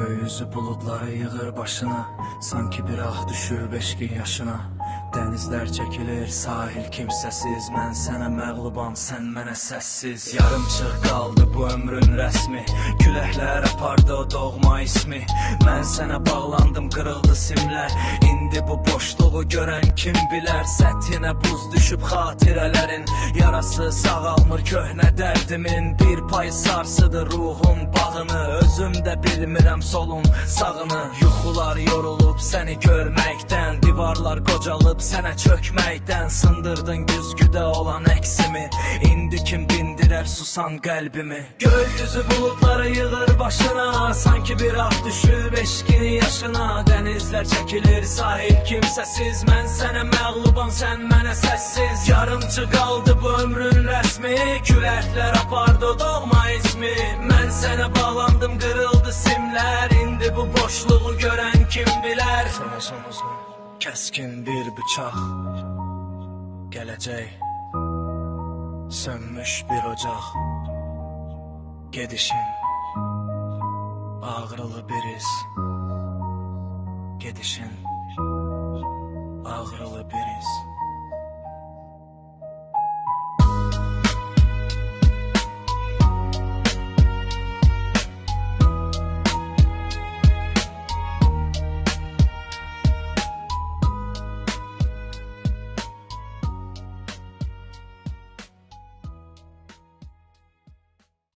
Gökyüzü bulutları yığır başına, sanki bir ah düşüb eşqin yaşına. Denizler çekilir, sahil kimsəsiz, mən sənə məğlubam, sən mənə səssiz. Yarımçıq qaldı bu ömrün rəsmi, küləklər apardı o doğma ismi. Mən sənə bağlandım, qırıldı simlər, indi bu boşluğu görən kim bilər. Səthinə buz düşüb xatirələrin, yarası sağalmır köhnə dərdimin. Bir pay sarsıdı ruhun bağını, özüm də bilmirəm solun sağını. Yuxular yorulub səni görməkdən, divarlar qocalıb sənə çökməkdən. Sındırdın güzgüdə olan əksimi, indi kim dindirər susan qəlbimi. Gökyüzü bulutları yığır başına, sanki bir ah düşüb eşqin yaşına. Dənizlər çəkilir, sahil kimsəsiz, mən sənə məğlubam, sən mənə səssiz. Yarımçı qaldı bu ömrün rəsmi, küləklər apardı o doğma ismi. Mən sənə bağlandım, qırıldı simlər, indi bu boşluğu görən kim bilər. Kəskin bir bıçaq gələcək, sönmüş bir ocaq. Gedişin ağrılı bir iz, gedişin ağrılı bir iz.